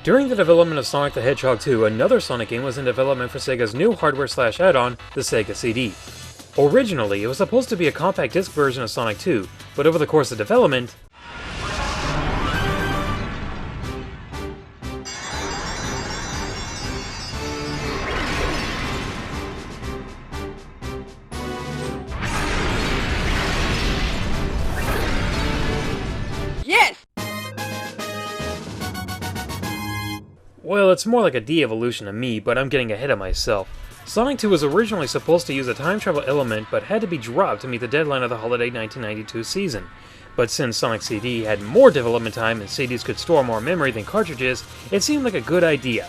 During the development of Sonic the Hedgehog 2, another Sonic game was in development for Sega's new hardware/add-on, the Sega CD. Originally, it was supposed to be a compact disc version of Sonic 2, but over the course of development, well, it's more like a de-evolution of me, but I'm getting ahead of myself. Sonic 2 was originally supposed to use a time travel element, but had to be dropped to meet the deadline of the holiday 1992 season. But since Sonic CD had more development time and CDs could store more memory than cartridges, it seemed like a good idea.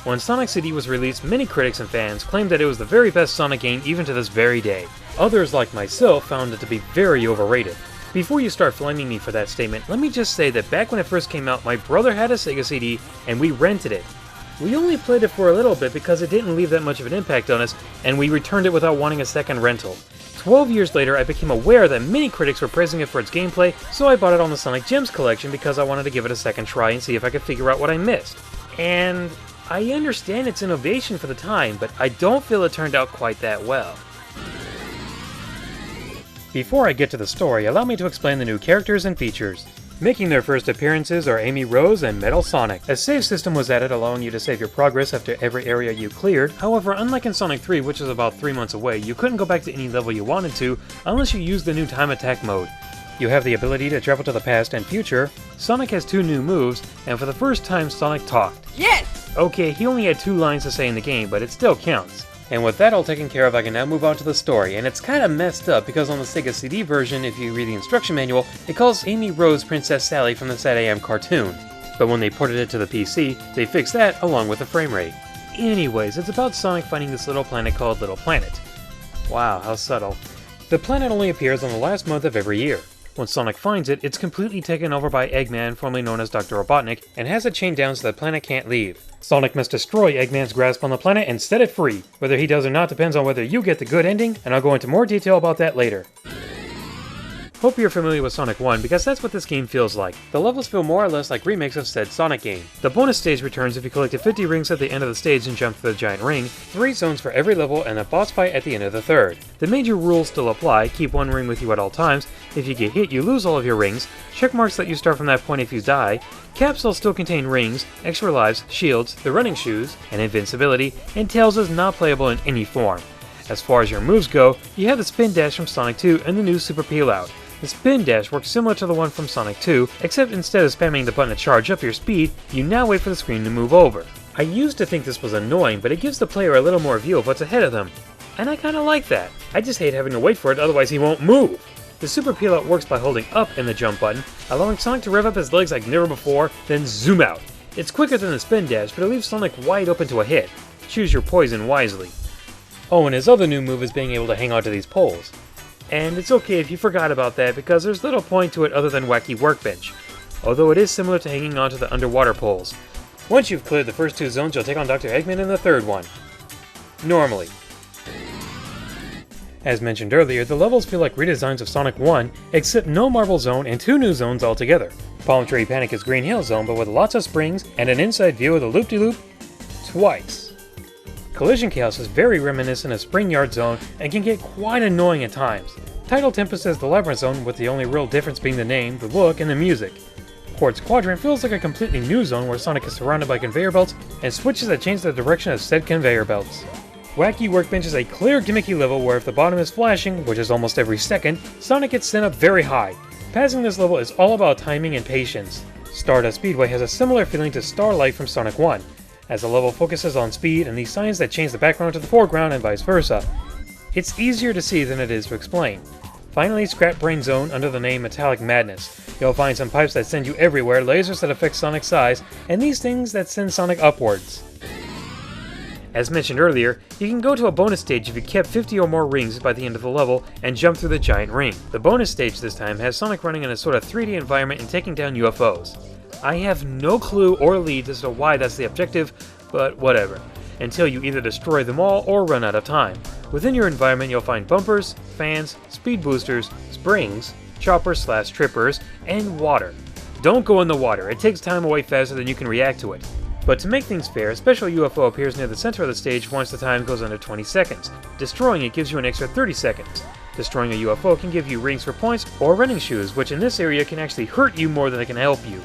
When Sonic CD was released, many critics and fans claimed that it was the very best Sonic game even to this very day. Others, like myself, found it to be very overrated. Before you start flaming me for that statement, let me just say that back when it first came out, my brother had a Sega CD and we rented it. We only played it for a little bit because it didn't leave that much of an impact on us, and we returned it without wanting a second rental. 12 years later, I became aware that many critics were praising it for its gameplay, so I bought it on the Sonic Gems collection because I wanted to give it a second try and see if I could figure out what I missed. And I understand its innovation for the time, but I don't feel it turned out quite that well. Before I get to the story, allow me to explain the new characters and features. Making their first appearances are Amy Rose and Metal Sonic. A save system was added allowing you to save your progress after every area you cleared. However, unlike in Sonic 3, which is about 3 months away, you couldn't go back to any level you wanted to unless you used the new time attack mode. You have the ability to travel to the past and future. Sonic has 2 new moves, and for the first time Sonic talked. Yes! Okay, he only had 2 lines to say in the game, but it still counts. And with that all taken care of, I can now move on to the story, and it's kinda messed up because on the Sega CD version, if you read the instruction manual, it calls Amy Rose Princess Sally from the Sad AM cartoon. But when they ported it to the PC, they fixed that along with the frame rate. Anyways, it's about Sonic finding this little planet called Little Planet. Wow, how subtle. The planet only appears on the last month of every year. When Sonic finds it, it's completely taken over by Eggman, formerly known as Dr. Robotnik, and has it chained down so the planet can't leave. Sonic must destroy Eggman's grasp on the planet and set it free. Whether he does or not depends on whether you get the good ending, and I'll go into more detail about that later. Hope you're familiar with Sonic 1 because that's what this game feels like. The levels feel more or less like remakes of said Sonic game. The bonus stage returns if you collected 50 rings at the end of the stage and jump through the giant ring, 3 zones for every level, and a boss fight at the end of the third. The major rules still apply: keep 1 ring with you at all times, if you get hit you lose all of your rings, check marks let you start from that point if you die, capsules still contain rings, extra lives, shields, the running shoes, and invincibility, and Tails is not playable in any form. As far as your moves go, you have the Spindash from Sonic 2 and the new Super Peel Out. The Spindash works similar to the one from Sonic 2, except instead of spamming the button to charge up your speed, you now wait for the screen to move over. I used to think this was annoying, but it gives the player a little more view of what's ahead of them. And I kinda like that. I just hate having to wait for it, otherwise he won't move. The Super Peel Out works by holding up in the jump button, allowing Sonic to rev up his legs like never before, then zoom out. It's quicker than the Spindash, but it leaves Sonic wide open to a hit. Choose your poison wisely. Oh, and his other new move is being able to hang onto these poles. And it's okay if you forgot about that because there's little point to it other than Wacky Workbench, although it is similar to hanging onto the underwater poles. Once you've cleared the first 2 zones, you'll take on Dr. Eggman in the third one. Normally. As mentioned earlier, the levels feel like redesigns of Sonic 1, except no Marble Zone and 2 new zones altogether. Palm Tree Panic is Green Hill Zone, but with lots of springs and an inside view of the loop-de-loop twice. Collision Chaos is very reminiscent of Spring Yard Zone and can get quite annoying at times. Tidal Tempest is the Labyrinth Zone, with the only real difference being the name, the look, and the music. Quartz Quadrant feels like a completely new zone where Sonic is surrounded by conveyor belts and switches that change the direction of said conveyor belts. Wacky Workbench is a clear gimmicky level where if the bottom is flashing, which is almost every second, Sonic gets sent up very high. Passing this level is all about timing and patience. Stardust Speedway has a similar feeling to Starlight from Sonic 1. As the level focuses on speed and these signs that change the background to the foreground and vice versa. It's easier to see than it is to explain. Finally, Scrap Brain Zone under the name Metallic Madness. You'll find some pipes that send you everywhere, lasers that affect Sonic's size, and these things that send Sonic upwards. As mentioned earlier, you can go to a bonus stage if you kept 50 or more rings by the end of the level and jump through the giant ring. The bonus stage this time has Sonic running in a sort of 3D environment and taking down UFOs. I have no clue or lead as to why that's the objective, but whatever, until you either destroy them all or run out of time. Within your environment you'll find bumpers, fans, speed boosters, springs, choppers/trippers, and water. Don't go in the water, it takes time away faster than you can react to it. But to make things fair, a special UFO appears near the center of the stage once the time goes under 20 seconds. Destroying it gives you an extra 30 seconds. Destroying a UFO can give you rings for points or running shoes, which in this area can actually hurt you more than it can help you.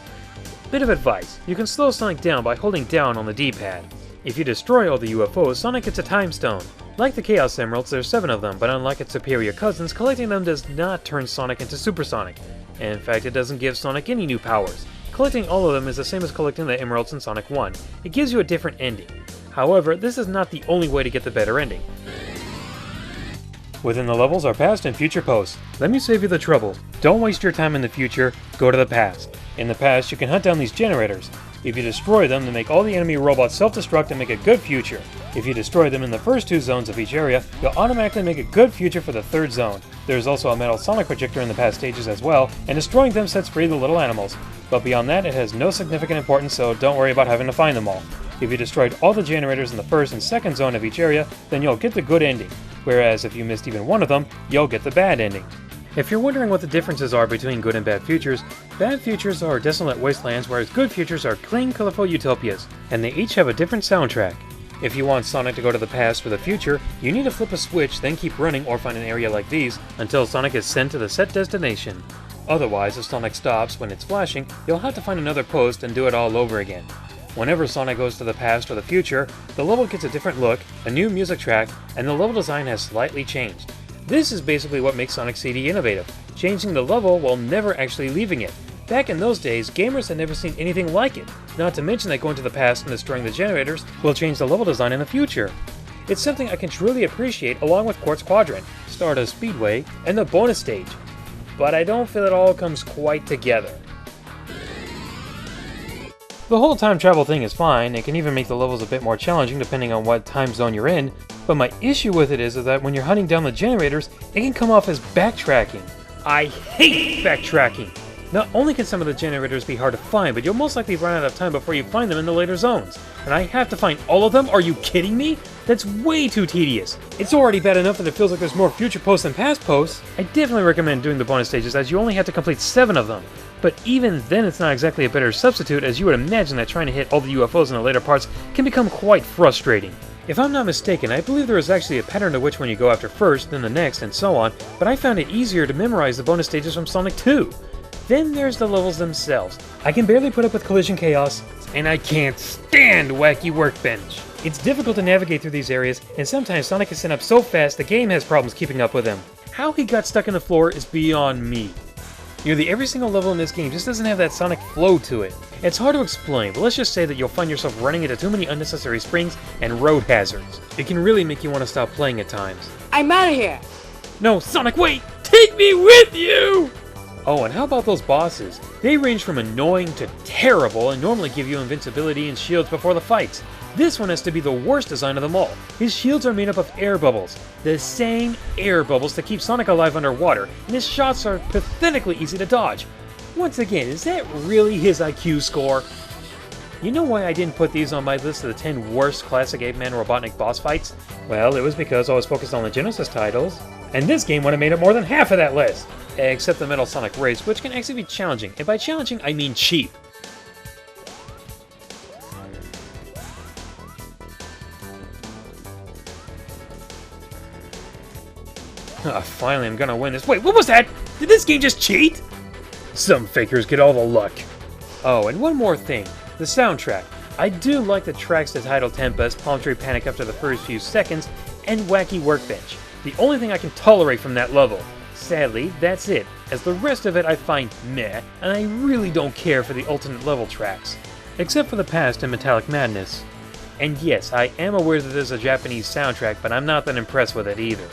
Bit of advice, you can slow Sonic down by holding down on the D-pad. If you destroy all the UFOs, Sonic gets a time stone. Like the Chaos Emeralds, there's 7 of them, but unlike its superior cousins, collecting them does not turn Sonic into Super Sonic. In fact, it doesn't give Sonic any new powers. Collecting all of them is the same as collecting the Emeralds in Sonic 1. It gives you a different ending. However, this is not the only way to get the better ending. Within the levels are past and future posts. Let me save you the trouble. Don't waste your time in the future, go to the past. In the past, you can hunt down these generators. If you destroy them, they make all the enemy robots self-destruct and make a good future. If you destroy them in the first 2 zones of each area, you'll automatically make a good future for the 3rd zone. There's also a metal Sonic projector in the past stages as well, and destroying them sets free the little animals. But beyond that, it has no significant importance, so don't worry about having to find them all. If you destroyed all the generators in the 1st and 2nd zone of each area, then you'll get the good ending. Whereas if you missed even one of them, you'll get the bad ending. If you're wondering what the differences are between good and bad futures are desolate wastelands, whereas good futures are clean, colorful utopias, and they each have a different soundtrack. If you want Sonic to go to the past or the future, you need to flip a switch, then keep running or find an area like these until Sonic is sent to the set destination. Otherwise, if Sonic stops when it's flashing, you'll have to find another post and do it all over again. Whenever Sonic goes to the past or the future, the level gets a different look, a new music track, and the level design has slightly changed. This is basically what makes Sonic CD innovative, changing the level while never actually leaving it. Back in those days, gamers had never seen anything like it, not to mention that going to the past and destroying the generators will change the level design in the future. It's something I can truly appreciate along with Quartz Quadrant, Stardust Speedway, and the bonus stage. But I don't feel it all comes quite together. The whole time travel thing is fine, it can even make the levels a bit more challenging depending on what time zone you're in, but my issue with it is that when you're hunting down the generators, it can come off as backtracking. I hate backtracking! Not only can some of the generators be hard to find, but you'll most likely run out of time before you find them in the later zones. And I have to find all of them? Are you kidding me? That's way too tedious. It's already bad enough that it feels like there's more future posts than past posts. I definitely recommend doing the bonus stages as you only have to complete 7 of them. But even then it's not exactly a better substitute, as you would imagine that trying to hit all the UFOs in the later parts can become quite frustrating. If I'm not mistaken, I believe there is actually a pattern to which one you go after first, then the next, and so on, but I found it easier to memorize the bonus stages from Sonic 2. Then there's the levels themselves. I can barely put up with collision chaos, and I can't stand Wacky Workbench. It's difficult to navigate through these areas, and sometimes Sonic is sent up so fast the game has problems keeping up with him. How he got stuck in the floor is beyond me. Nearly every single level in this game just doesn't have that Sonic flow to it. It's hard to explain, but let's just say that you'll find yourself running into too many unnecessary springs and road hazards. It can really make you want to stop playing at times. I'm out of here! No, Sonic, wait! Take me with you! Oh, and how about those bosses? They range from annoying to terrible and normally give you invincibility and shields before the fights. This one has to be the worst design of them all. His shields are made up of air bubbles. The same air bubbles that keep Sonic alive underwater, and his shots are pathetically easy to dodge. Once again, is that really his IQ score? You know why I didn't put these on my list of the 10 worst classic Eggman Robotnik boss fights? Well, it was because I was focused on the Genesis titles, and this game would have made up more than half of that list. Except the Metal Sonic Race, which can actually be challenging, and by challenging I mean cheap. Finally I'm gonna win this. Wait, what was that? Did this game just cheat? Some fakers get all the luck. Oh, and one more thing. The soundtrack. I do like the tracks to Title Tempest, Palm Tree Panic after the first few seconds, and Wacky Workbench. The only thing I can tolerate from that level. Sadly, that's it, as the rest of it I find meh, and I really don't care for the alternate level tracks. Except for the past and Metallic Madness. And yes, I am aware that there's a Japanese soundtrack, but I'm not that impressed with it either.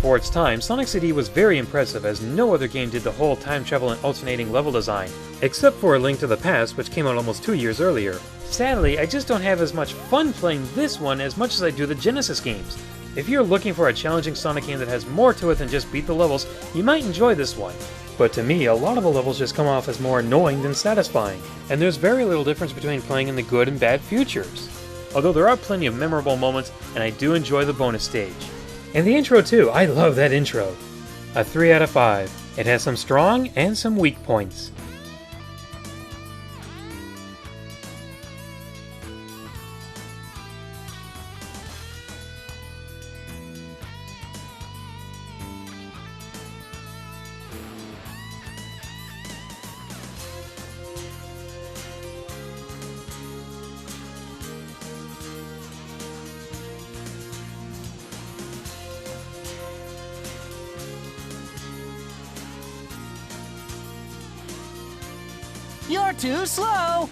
For its time, Sonic CD was very impressive, as no other game did the whole time travel and alternating level design, except for A Link to the Past, which came out almost 2 years earlier. Sadly, I just don't have as much fun playing this one as much as I do the Genesis games. If you're looking for a challenging Sonic game that has more to it than just beat the levels, you might enjoy this one. But to me, a lot of the levels just come off as more annoying than satisfying, and there's very little difference between playing in the good and bad futures. Although there are plenty of memorable moments, and I do enjoy the bonus stage. And the intro too, I love that intro. A 3 out of 5. It has some strong and some weak points. You're too slow!